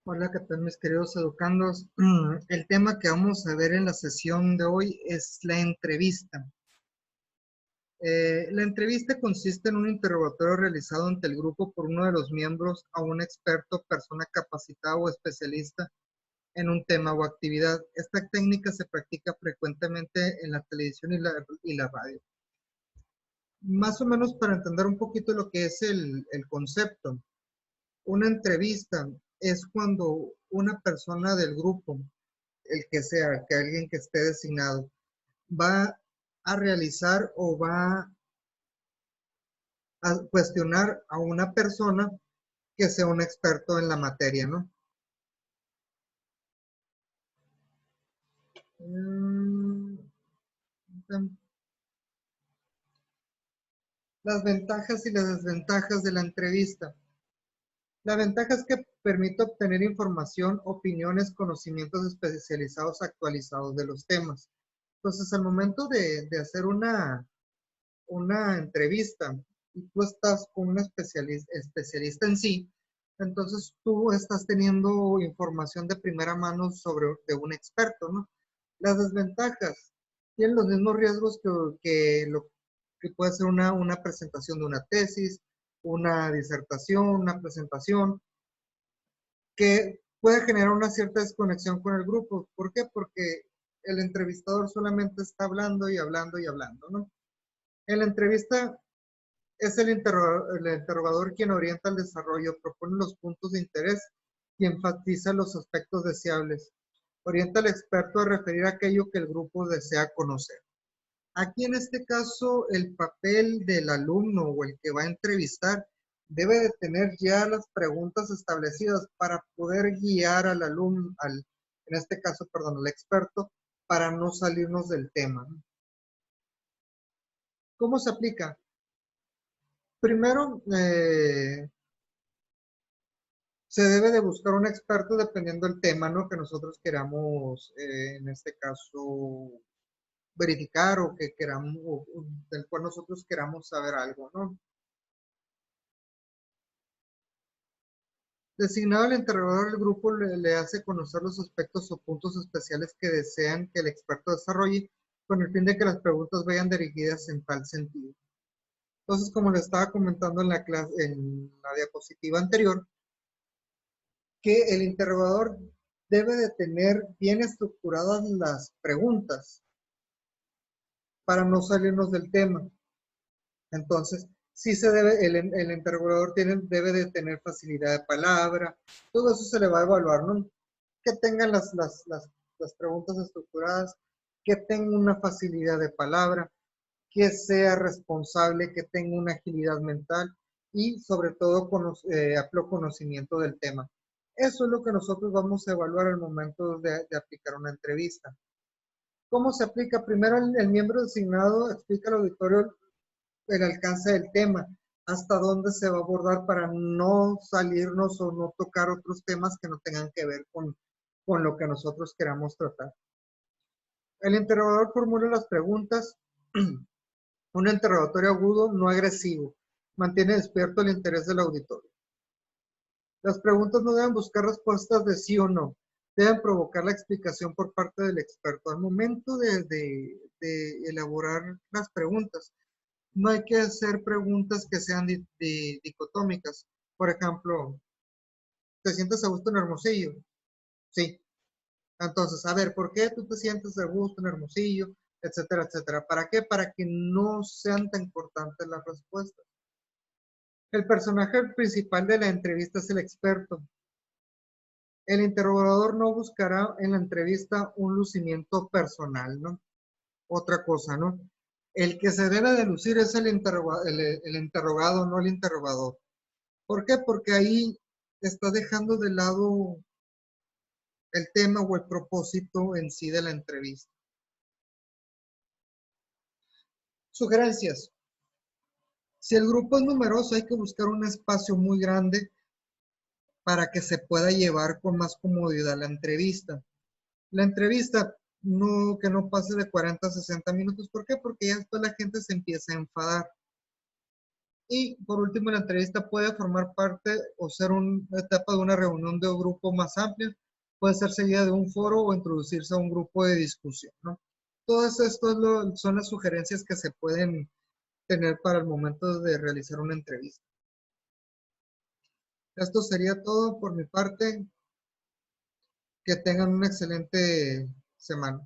Hola, ¿qué tal mis queridos educandos? El tema que vamos a ver en la sesión de hoy es la entrevista. La entrevista consiste en un interrogatorio realizado ante el grupo por uno de los miembros a un experto, persona capacitada o especialista en un tema o actividad. Esta técnica se practica frecuentemente en la televisión y la radio. Más o menos para entender un poquito lo que es el concepto. Una entrevista es cuando una persona del grupo, el que sea, que alguien que esté designado, va a realizar o va a cuestionar a una persona que sea un experto en la materia, ¿no? Mm, Las ventajas y las desventajas de la entrevista. La ventaja es que permite obtener información, opiniones, conocimientos especializados actualizados de los temas. Entonces, al momento de hacer una entrevista y tú estás con un especialista en sí, entonces tú estás teniendo información de primera mano de un experto, ¿no? Las desventajas tienen los mismos riesgos que puede ser una presentación de una tesis, una disertación, una presentación, que puede generar una cierta desconexión con el grupo. ¿Por qué? Porque el entrevistador solamente está hablando y hablando y hablando, ¿no? En la entrevista es el interrogador quien orienta el desarrollo, propone los puntos de interés y enfatiza los aspectos deseables. Orienta al experto a referir a aquello que el grupo desea conocer. Aquí en este caso, el papel del alumno o el que va a entrevistar debe de tener ya las preguntas establecidas para poder guiar al alumno, en este caso, perdón, al experto, para no salirnos del tema. ¿Cómo se aplica? Primero, se debe de buscar un experto dependiendo del tema, ¿no? Que nosotros queramos, en este caso, verificar o que queramos, o del cual nosotros queramos saber algo, ¿no? Designado el interrogador, el grupo le hace conocer los aspectos o puntos especiales que desean que el experto desarrolle con el fin de que las preguntas vayan dirigidas en tal sentido. Entonces, como le estaba comentando en la clase, en la diapositiva anterior, que el interrogador debe de tener bien estructuradas las preguntas para no salirnos del tema. Entonces, sí se debe, el interrogador debe de tener facilidad de palabra, todo eso se le va a evaluar, ¿no? Que tengan las preguntas estructuradas, que tenga una facilidad de palabra, que sea responsable, que tenga una agilidad mental y sobre todo amplio conocimiento del tema. Eso es lo que nosotros vamos a evaluar al momento de aplicar una entrevista. ¿Cómo se aplica? Primero el miembro designado explica al auditorio el alcance del tema, hasta dónde se va a abordar para no salirnos o no tocar otros temas que no tengan que ver con lo que nosotros queramos tratar. El interrogador formula las preguntas, un interrogatorio agudo, no agresivo, mantiene despierto el interés del auditorio. Las preguntas no deben buscar respuestas de sí o no, deben provocar la explicación por parte del experto. Al momento de elaborar las preguntas, no hay que hacer preguntas que sean dicotómicas. Por ejemplo, ¿te sientes a gusto en Hermosillo? Sí. Entonces, a ver, ¿por qué tú te sientes a gusto en Hermosillo? Etcétera, etcétera. ¿Para qué? Para que no sean tan importantes las respuestas. El personaje principal de la entrevista es el experto. El interrogador no buscará en la entrevista un lucimiento personal, ¿no? Otra cosa, ¿no? El que se debe de lucir es el interrogado, no el interrogador. ¿Por qué? Porque ahí está dejando de lado el tema o el propósito en sí de la entrevista. Sugerencias. Si el grupo es numeroso, hay que buscar un espacio muy grande para que se pueda llevar con más comodidad la entrevista. La entrevista que no pase de 40 a 60 minutos. ¿Por qué? Porque ya después la gente se empieza a enfadar. Y por último, la entrevista puede formar parte o ser una etapa de una reunión de un grupo más amplia, puede ser seguida de un foro o introducirse a un grupo de discusión, ¿no? Todas estas son las sugerencias que se pueden tener para el momento de realizar una entrevista. Esto sería todo por mi parte. Que tengan una excelente semana.